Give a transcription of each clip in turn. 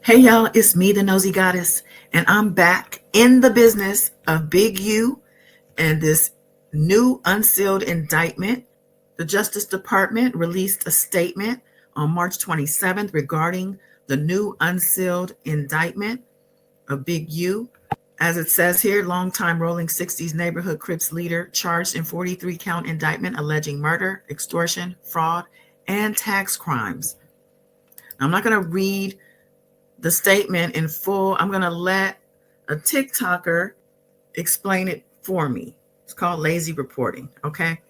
Hey y'all, it's me, the Nosy Goddess, and I'm back in the business of Big U and this new unsealed indictment. The Justice Department released a statement on March 27th regarding the new unsealed indictment of Big U. As it says here, longtime Rolling 60s neighborhood Crips leader charged in 43 count indictment alleging murder, extortion, fraud, and tax crimes. Now, I'm not going to read the statement in full. I'm going to let a TikToker explain it for me. It's called lazy reporting. Okay.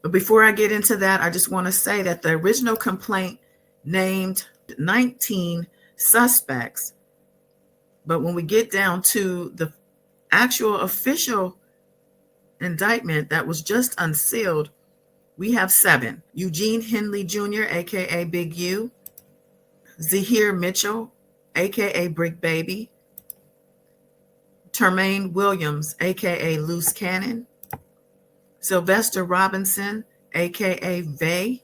But before I get into that, I just want to say that the original complaint named 19 suspects. But when we get down to the actual official indictment that was just unsealed, we have 7. Eugene Henley Jr., aka Big U, Zahir Mitchell, aka Brick Baby, Termaine Williams, aka Loose Cannon, Sylvester Robinson, aka Vay,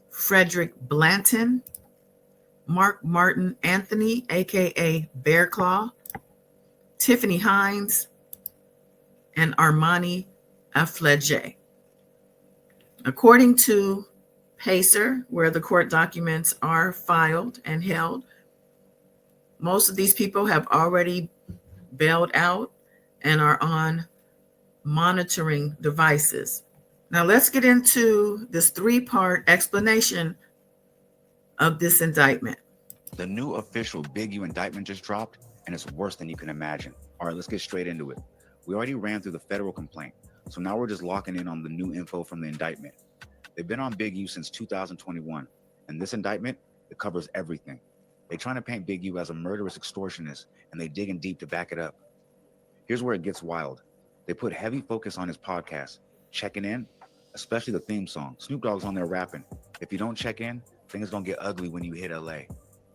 Frederick Blanton, Mark Martin Anthony, aka Bear Claw, Tiffany Hines, and Armani Aflege. According to Pacer, where the court documents are filed and held, most of these people have already bailed out and are on monitoring devices. Now let's get into this 3-part explanation of this indictment. The new official Big U indictment just dropped, and it's worse than you can imagine. All right, let's get straight into it. We already ran through the federal complaint, so now we're just locking in on the new info from the indictment. They've been on Big U since 2021, and this indictment, it covers everything. They're trying to paint Big U as a murderous extortionist, and they digging deep to back it up. Here's where it gets wild. They put heavy focus on his podcast, Checking In, especially the theme song. Snoop Dogg's on there rapping. If you don't check in, things gonna get ugly when you hit LA.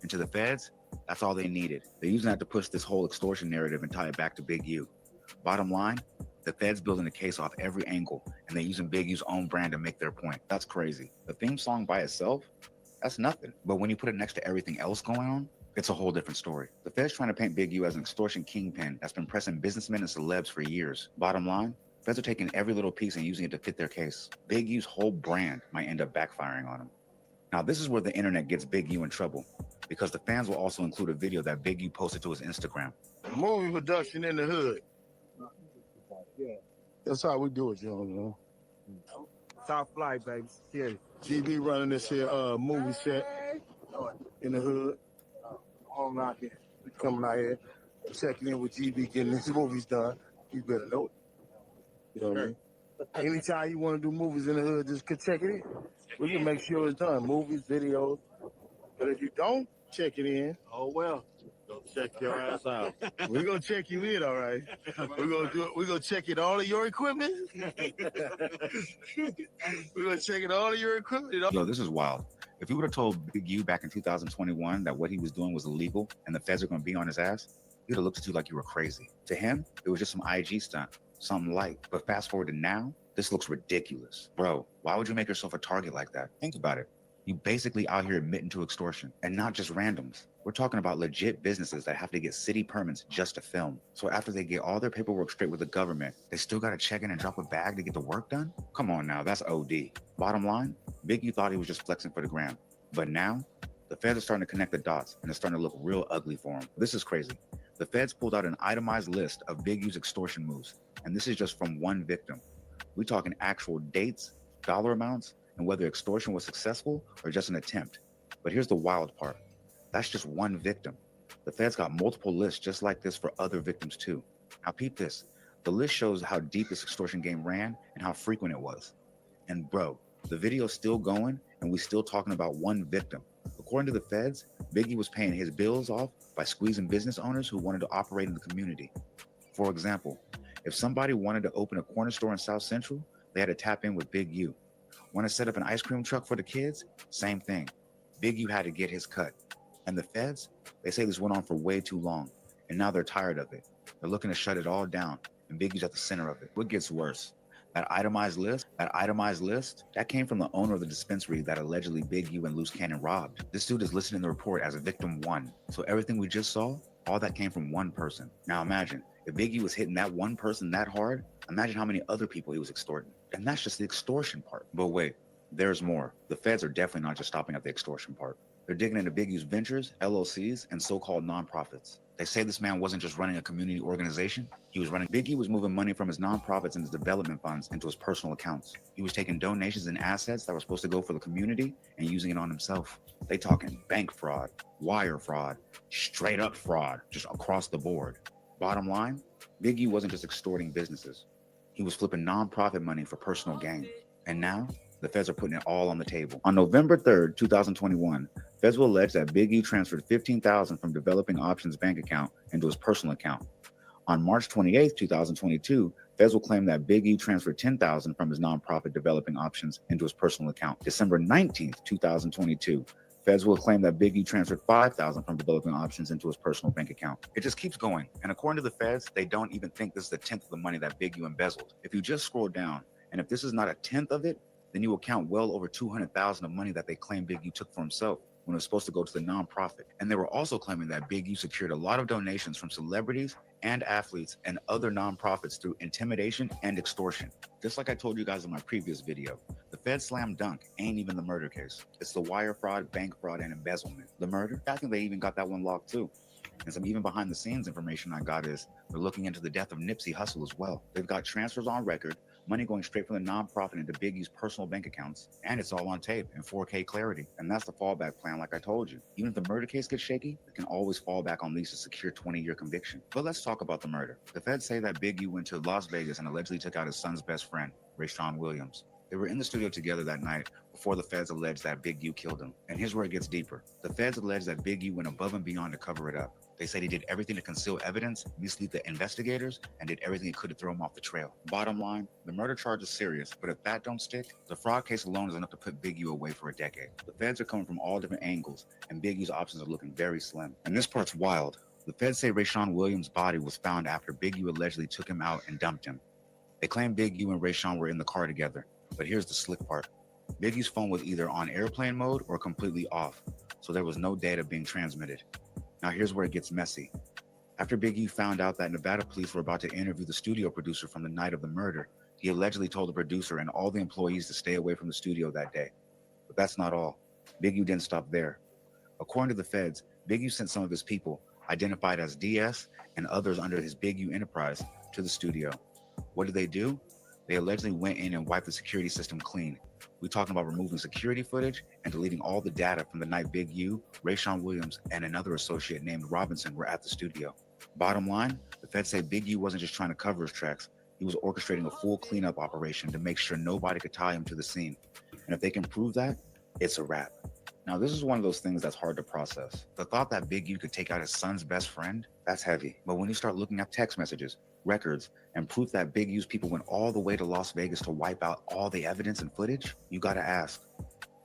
And to the feds, that's all they needed. They're using that to push this whole extortion narrative and tie it back to Big U. Bottom line, the feds building a case off every angle, and they're using Big U's own brand to make their point. That's crazy. The theme song by itself, that's nothing. But when you put it next to everything else going on, it's a whole different story. The feds trying to paint Big U as an extortion kingpin that's been pressing businessmen and celebs for years. Bottom line, feds are taking every little piece and using it to fit their case. Big U's whole brand might end up backfiring on him. Now, this is where the internet gets Big U in trouble, because the fans will also include a video that Big U posted to his Instagram. Movie production in the hood. Yeah. That's how we do it, you know. Top flight, baby. Yeah. GB running this here movie set in the hood. Home out here. We coming out here, checking in with GB, getting his movies done. You better know it. You know what I mean? Anytime you want to do movies in the hood, just check it in. We can make sure it's done. Movies, videos. But if you don't check it in, Oh, well. Go check your ass out. we're gonna check you in, all right. We're gonna do it. We're gonna check in all of your equipment. We're gonna check in all of your equipment. Yo, this is wild. If you would have told Big U back in 2021 that what he was doing was illegal and the feds are going to be on his ass, he'd have looked at you like you were crazy. To him, it was just some IG stunt, something light. But fast forward to now, this looks ridiculous. Bro, why would you make yourself a target like that? Think about it. You basically out here admitting to extortion, and not just randoms. We're talking about legit businesses that have to get city permits just to film. So after they get all their paperwork straight with the government, they still got to check in and drop a bag to get the work done? Come on now, that's OD. Bottom line, Big U thought he was just flexing for the gram. But now, the feds are starting to connect the dots, and it's starting to look real ugly for him. This is crazy. The feds pulled out an itemized list of Big U's extortion moves, and this is just from one victim. We're talking actual dates, dollar amounts, and whether extortion was successful or just an attempt. But here's the wild part. That's just one victim. The feds got multiple lists just like this for other victims too. Now peep this. The list shows how deep this extortion game ran and how frequent it was. And bro, the video's still going and we still talking about one victim. According to the feds, Biggie was paying his bills off by squeezing business owners who wanted to operate in the community. For example, if somebody wanted to open a corner store in South Central, they had to tap in with Big U. Want to set up an ice cream truck for the kids? Same thing. Big U had to get his cut. And the feds, they say this went on for way too long, and now they're tired of it. They're looking to shut it all down, and Big U's at the center of it. What gets worse? That itemized list, that came from the owner of the dispensary that allegedly Big U and Loose Cannon robbed. This dude is listed in the report as a victim 1. So everything we just saw, all that came from one person. Now imagine, if Big U was hitting that one person that hard, imagine how many other people he was extorting. And that's just the extortion part. But wait, there's more. The feds are definitely not just stopping at the extortion part. They're digging into Big U's ventures, LLCs, and so-called nonprofits. They say this man wasn't just running a community organization. Big U was moving money from his nonprofits and his development funds into his personal accounts. He was taking donations and assets that were supposed to go for the community and using it on himself. They talking bank fraud, wire fraud, straight up fraud, just across the board. Bottom line, Big U wasn't just extorting businesses. He was flipping nonprofit money for personal gain. And now, the feds are putting it all on the table. On November 3rd, 2021, feds will allege that Big U transferred $15,000 from Developing Options bank account into his personal account. On March 28th, 2022, feds will claim that Big U transferred $10,000 from his nonprofit Developing Options into his personal account. December 19th, 2022, feds will claim that Big U transferred $5,000 from Developing Options into his personal bank account. It just keeps going. And according to the feds, they don't even think this is the 10th of the money that Big U embezzled. If you just scroll down, and if this is not a 10th of it, then you will count well over $200,000 of money that they claim Big U took for himself when it was supposed to go to the nonprofit. And they were also claiming that Big U secured a lot of donations from celebrities and athletes and other nonprofits through intimidation and extortion. Just like I told you guys in my previous video, the Fed slam dunk ain't even the murder case. It's the wire fraud, bank fraud, and embezzlement. The murder, I think they even got that one locked too. And some even behind the scenes information I got is they're looking into the death of Nipsey Hussle as well. They've got transfers on record, money going straight from the nonprofit into Big U's personal bank accounts, and it's all on tape in 4K clarity. And that's the fallback plan, like I told you. Even if the murder case gets shaky, they can always fall back on these to secure 20-year conviction. But let's talk about the murder. The feds say that Big U went to Las Vegas and allegedly took out his son's best friend, Rayshawn Williams. They were in the studio together that night before the feds alleged that Big U killed him. And here's where it gets deeper. The feds allege that Big U went above and beyond to cover it up. They said he did everything to conceal evidence, mislead the investigators, and did everything he could to throw him off the trail. Bottom line, the murder charge is serious, but if that don't stick, the fraud case alone is enough to put Big U away for a decade. The feds are coming from all different angles, and Big U's options are looking very slim. And this part's wild. The feds say Rayshawn Williams' body was found after Big U allegedly took him out and dumped him. They claim Big U and Rayshawn were in the car together, but here's the slick part. Big U's phone was either on airplane mode or completely off, so there was no data being transmitted. Now here's where it gets messy. After Big U found out that Nevada police were about to interview the studio producer from the night of the murder, he allegedly told the producer and all the employees to stay away from the studio that day. But that's not all. Big U didn't stop there. According to the feds, Big U sent some of his people, identified as DS and others under his Big U enterprise, to the studio. What did they do? They allegedly went in and wiped the security system clean. We're talking about removing security footage and deleting all the data from the night Big U, Rayshawn Williams, and another associate named Robinson were at the studio. Bottom line, the feds say Big U wasn't just trying to cover his tracks. He was orchestrating a full cleanup operation to make sure nobody could tie him to the scene. And if they can prove that, it's a wrap. Now, this is one of those things that's hard to process. The thought that Big U could take out his son's best friend, that's heavy. But when you start looking at text messages, records, and proof that Big U's people went all the way to Las Vegas to wipe out all the evidence and footage, you gotta ask,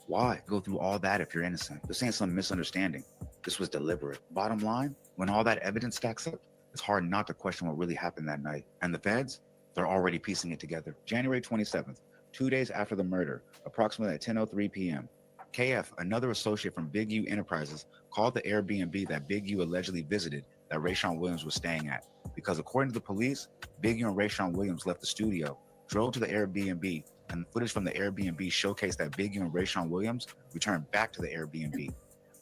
why go through all that if you're innocent? This ain't some misunderstanding. This was deliberate. Bottom line, when all that evidence stacks up, it's hard not to question what really happened that night. And the feds, they're already piecing it together. January 27th, 2 days after the murder, approximately at 10:03 p.m., KF, another associate from Big U Enterprises, called the Airbnb that Big U allegedly visited that Rayshawn Williams was staying at. Because according to the police, Big U and Rayshawn Williams left the studio, drove to the Airbnb, and the footage from the Airbnb showcased that Big U and Rayshawn Williams returned back to the Airbnb.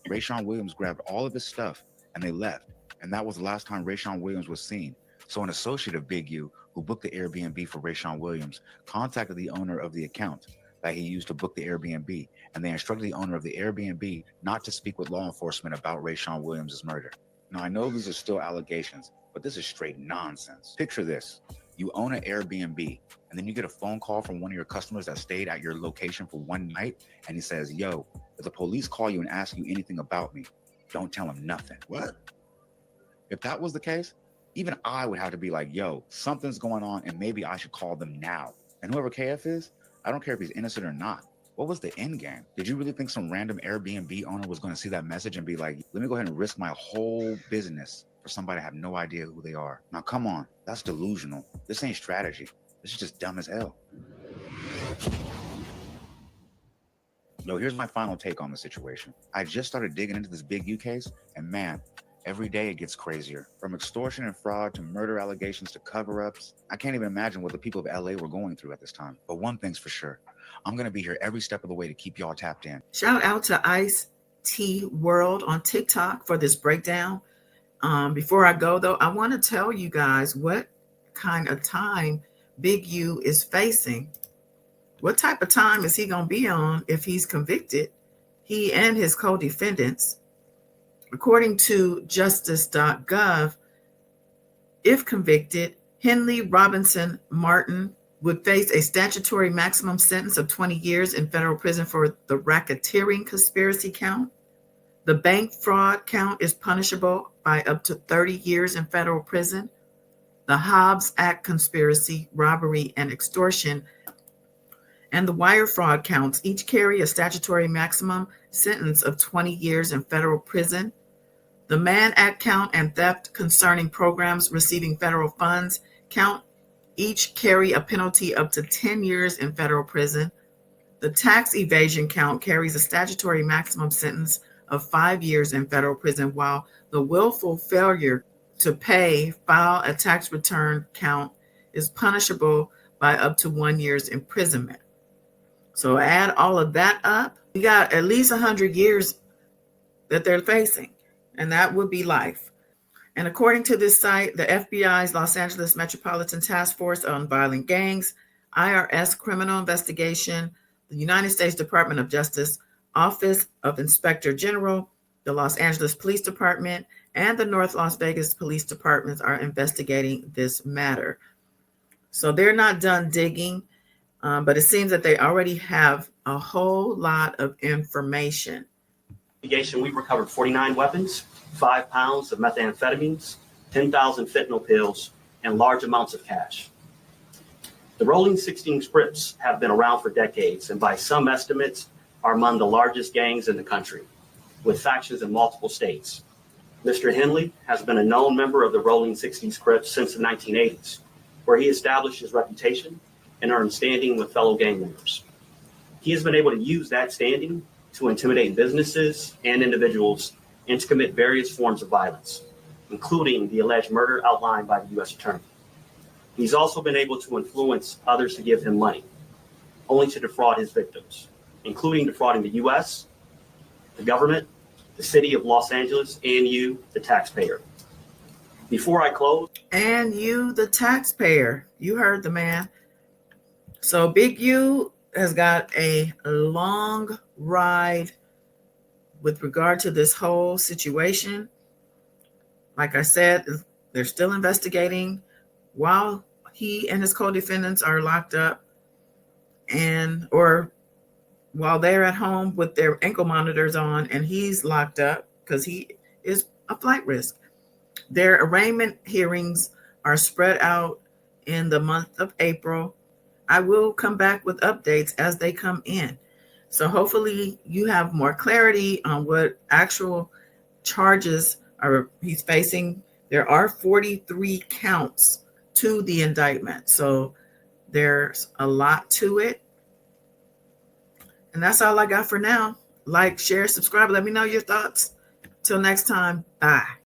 Rayshawn Williams grabbed all of his stuff and they left. And that was the last time Rayshawn Williams was seen. So an associate of Big U, who booked the Airbnb for Rayshawn Williams, contacted the owner of the account that he used to book the Airbnb, and they instructed the owner of the Airbnb not to speak with law enforcement about Rayshawn Williams' murder. Now, I know these are still allegations, but this is straight nonsense. Picture this. You own an Airbnb, and then you get a phone call from one of your customers that stayed at your location for one night, and he says, yo, if the police call you and ask you anything about me, don't tell them nothing. What? If that was the case, even I would have to be like, yo, something's going on, and maybe I should call them now. And whoever KF is, I don't care if he's innocent or not. What was the end game? Did you really think some random Airbnb owner was going to see that message and be like, let me go ahead and risk my whole business for somebody to have no idea who they are? Now, come on. That's delusional. This ain't strategy. This is just dumb as hell. Yo, here's my final take on the situation. I just started digging into this Big U case, and man, every day it gets crazier. From extortion and fraud to murder allegations to cover-ups. I can't even imagine what the people of LA were going through at this time. But one thing's for sure, I'm gonna be here every step of the way to keep y'all tapped in. Shout out to Ice T World on TikTok for this breakdown. Before I go though, I want to tell you guys what kind of time Big U is facing. What type of time is he going to be on if he's convicted? He and his co-defendants. According to justice.gov, if convicted, Henley Robinson Martin would face a statutory maximum sentence of 20 years in federal prison for the racketeering conspiracy count. The bank fraud count is punishable by up to 30 years in federal prison. The Hobbs Act conspiracy, robbery, and extortion, and the wire fraud counts each carry a statutory maximum sentence of 20 years in federal prison. The Mann Act count and theft concerning programs receiving federal funds count each carry a penalty up to 10 years in federal prison. The tax evasion count carries a statutory maximum sentence of 5 years in federal prison, while the willful failure to pay, file a tax return count is punishable by up to 1 year's imprisonment. So add all of that up, you got at least 100 years that they're facing, and that would be life. And according to this site, the FBI's Los Angeles Metropolitan Task Force on Violent Gangs, IRS Criminal Investigation, the United States Department of Justice, Office of Inspector General, the Los Angeles Police Department, and the North Las Vegas Police Departments are investigating this matter. So they're not done digging. But it seems that they already have a whole lot of information. We recovered 49 weapons, 5 pounds of methamphetamines, 10,000 fentanyl pills, and large amounts of cash. The Rolling 16 Crips have been around for decades, and by some estimates are among the largest gangs in the country, with factions in multiple states. Mr. Henley has been a known member of the Rolling 16 Crips since the 1980s, where he established his reputation and earned standing with fellow gang members. He has been able to use that standing to intimidate businesses and individuals and to commit various forms of violence, including the alleged murder outlined by the U.S. Attorney. He's also been able to influence others to give him money, only to defraud his victims, including defrauding the U.S., the government, the city of Los Angeles, and you, the taxpayer. Before I close. And you, the taxpayer. You heard the man. So Big U has got a long ride with regard to this whole situation. Like I said, they're still investigating while he and his co-defendants are locked up, or while they're at home with their ankle monitors on and he's locked up because he is a flight risk. Their arraignment hearings are spread out in the month of April. I will come back with updates as they come in. So hopefully you have more clarity on what actual charges he's facing. There are 43 counts to the indictment. So there's a lot to it. And that's all I got for now. Like, share, subscribe. Let me know your thoughts. Till next time. Bye.